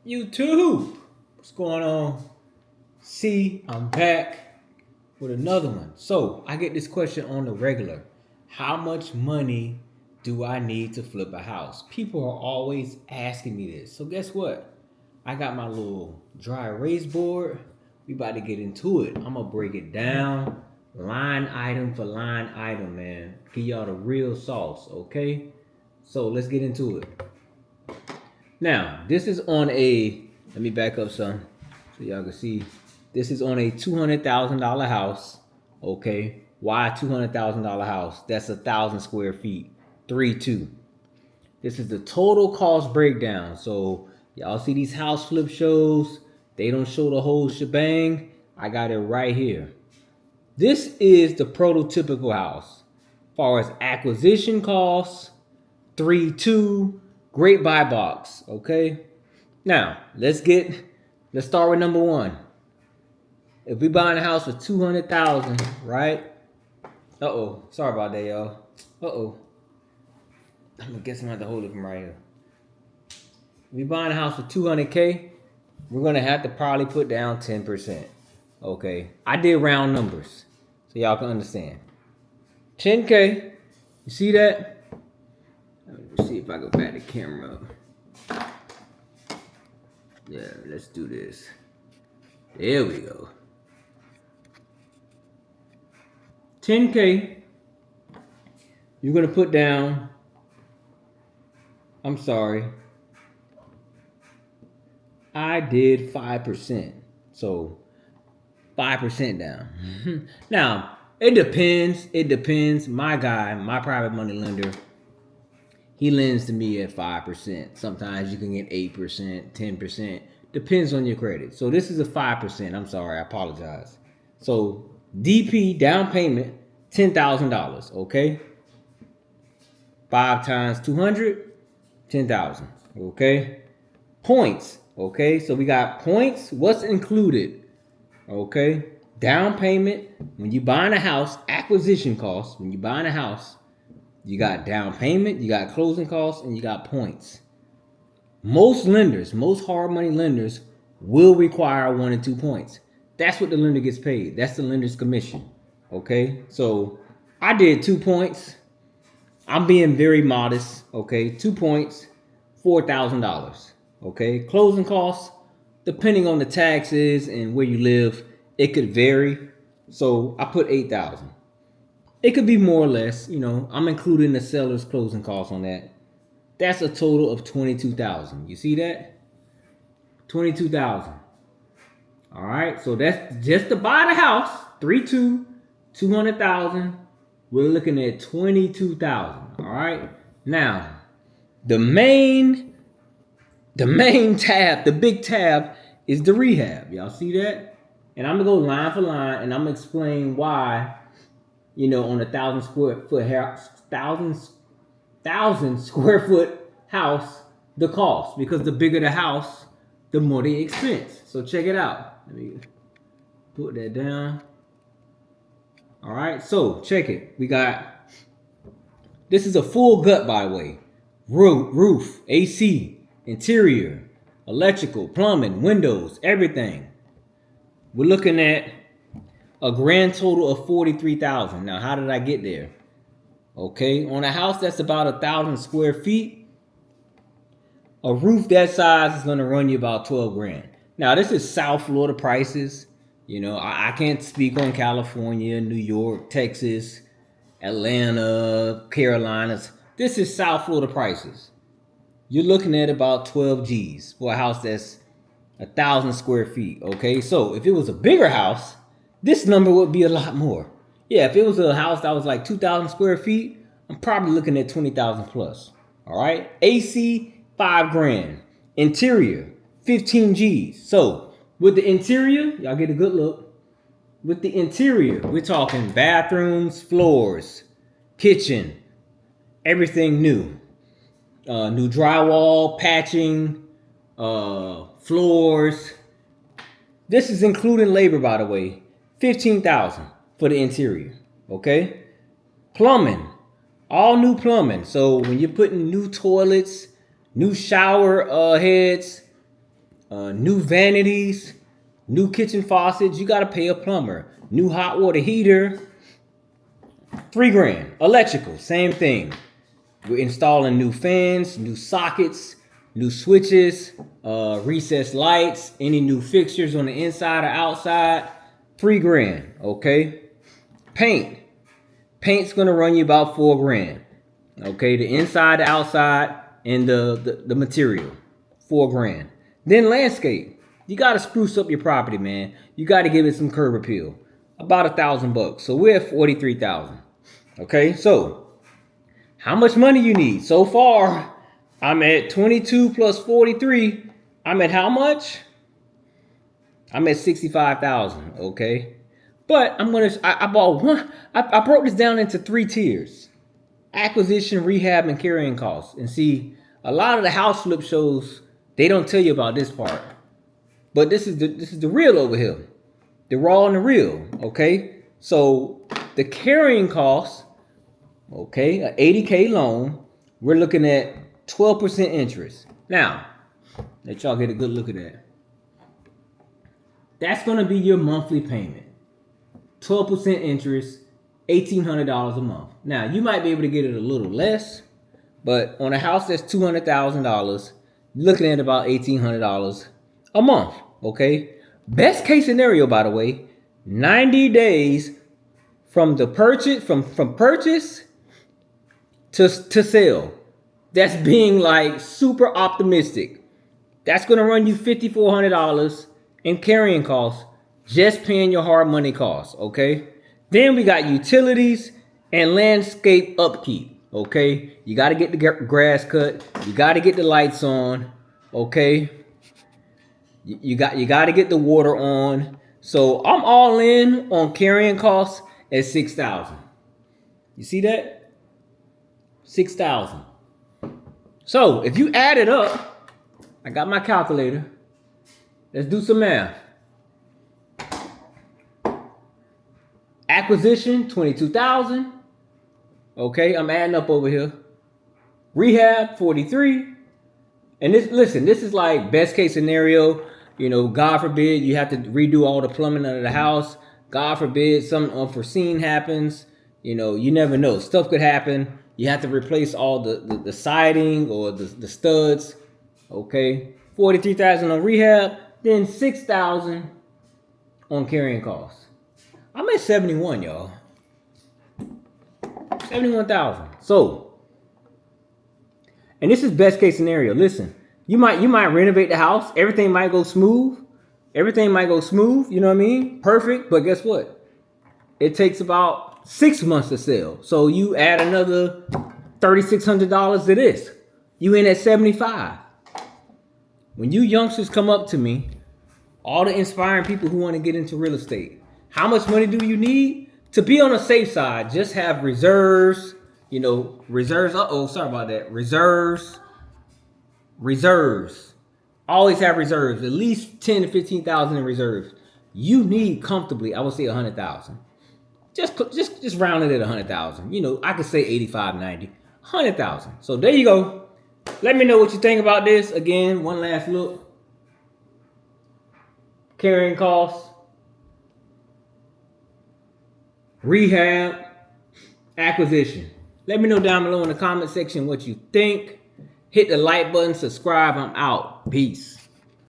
YouTube, what's going on? See, I'm back with another one. So I get this question on the regular. How much money do I need to flip a house? People are always asking me this. So guess what? I got my little dry erase board. We about to get into it. I'm gonna break it down line item for line item, man. Give y'all the real sauce, okay? So let's get into it. Now, this is on a, let me back up some so y'all can see. This is on a $200,000 house, okay? Why $200,000 house? That's 1,000 square feet, 3-2. This is the total cost breakdown. So y'all see these house flip shows, they don't show the whole shebang. I got it right here. This is the prototypical house. As far as acquisition costs, 3-2, great buy box, okay? Now, let's start with number one. If we buying a house for 200,000, right? Uh-oh, sorry about that, y'all. Uh-oh. I'm gonna guess I'm gonna have to hold it from right here. If we buying a house for 200K, we're gonna have to probably put down 10%, okay? I did round numbers, so y'all can understand. 10K, you see that? Let me see if I can back the camera up. Yeah, let's do this. There we go. 10K, you're gonna put down, I'm sorry, I did 5%. So 5% down. Now, it depends. My guy, my private money lender, he lends to me at 5%. Sometimes you can get 8%, 10%. Depends on your credit. So this is a 5%. I'm sorry, I apologize. So DP, down payment, $10,000, okay? 5 times 200, 10,000, okay? Points, okay? So we got points. What's included, okay? Down payment. When you buying a house, acquisition costs. When you buying a house, you got down payment, you got closing costs, and you got points. Most lenders, most hard money lenders will require 1 and 2 points. That's what the lender gets paid. That's the lender's commission. Okay, so I did 2 points. I'm being very modest. Okay, 2 points, $4,000. Okay, closing costs, depending on the taxes and where you live, it could vary. So I put 8,000. It could be more or less, I'm including the seller's closing costs on that. That's a total of 22,000. You see that? 22,000. All right, so that's just to buy the house. 3-2, 200,000. We're looking at 22,000. All right. Now, the main tab, the big tab, is the rehab. Y'all see that? And I'm gonna go line for line, and I'm gonna explain why. On a 1,000 square foot house, 1,000 square foot house, the cost, because the bigger the house, the more the expense. So check it out. Let me put that down. All right, so check it. We got, this is a full gut, by the way. Roof, AC, interior, electrical, plumbing, windows, everything. We're looking at a grand total of 43,000. Now, how did I get there? Okay, on a house that's about 1,000 square feet, a roof that size is going to run you about 12 grand. Now, this is South Florida prices. I can't speak on California, New York, Texas, Atlanta, Carolinas. This is South Florida prices. You're looking at about 12 G's for a house that's 1,000 square feet. Okay, so if it was a bigger house, this number would be a lot more. Yeah, if it was a house that was like 2,000 square feet, I'm probably looking at 20,000 plus. All right, AC, 5 grand. Interior, 15 G's. So with the interior, y'all get a good look. With the interior, we're talking bathrooms, floors, kitchen, everything new. New drywall, patching, floors. This is including labor, by the way. 15,000 for the interior. Okay. Plumbing, all new plumbing. So when you're putting new toilets, new shower heads, new vanities, new kitchen faucets, you got to pay a plumber. New hot water heater, $3,000. Electrical, same thing. We're installing new fans, new sockets, new switches, recessed lights, any new fixtures on the inside or outside, $3,000. Okay. Paint's gonna run you about $4,000. Okay, the inside, the outside, and the material, $4,000. Then landscape. You gotta spruce up your property, man. You gotta give it some curb appeal. About $1,000. So we're at 43,000. Okay, so how much money you need? So far, I'm at 22 plus 43. I'm at how much? I'm at 65,000. Okay, but I bought one. I broke this down into 3 tiers: acquisition, rehab, and carrying costs. And see, a lot of the house flip shows, they don't tell you about this part. But this is the real over here. The raw and the real. Okay, so the carrying costs. Okay, an 80K loan, we're looking at 12% interest. Now, let y'all get a good look at that. That's going to be your monthly payment. 12% interest, $1,800 a month. Now, you might be able to get it a little less, but on a house that's $200,000, you're looking at about $1,800 a month. Okay, best case scenario, by the way, 90 days from the purchase, from purchase to sale. That's being like super optimistic. That's gonna run you $5,400 in carrying costs, just paying your hard money costs. Okay. Then we got utilities and landscape upkeep. Okay. You got to get the grass cut. You got to get the lights on. Okay. You got to get the water on. So I'm all in on carrying costs at $6,000. You see that? $6,000. So if you add it up, I got my calculator. Let's do some math. Acquisition, $22,000. Okay, I'm adding up over here. Rehab, $43,000. And this is like best case scenario. You know, God forbid you have to redo all the plumbing under the house. God forbid something unforeseen happens. You know, you never know. Stuff could happen. You have to replace all the siding or the studs. Okay, $43,000 on rehab, then $6,000 on carrying costs. I'm at 71, y'all. 71,000. So, and this is best case scenario. Listen, you might renovate the house. Everything might go smooth. You know what I mean? Perfect. But guess what? It takes about 6 months to sell. So you add another $3,600 to this. You in at 75. When you youngsters come up to me, all the inspiring people who want to get into real estate, how much money do you need? To be on the safe side, just have reserves. You know, reserves. Sorry about that. Reserves. Always have reserves. At least 10 to 15,000 in reserves. You need comfortably, I would say 100,000. Just round it at 100,000. You know, I could say 85, 90, 100,000. So there you go. Let me know what you think about this. Again, one last look. Carrying costs. Rehab. Acquisition. Let me know down below in the comment section what you think. Hit the like button, subscribe. I'm out. Peace.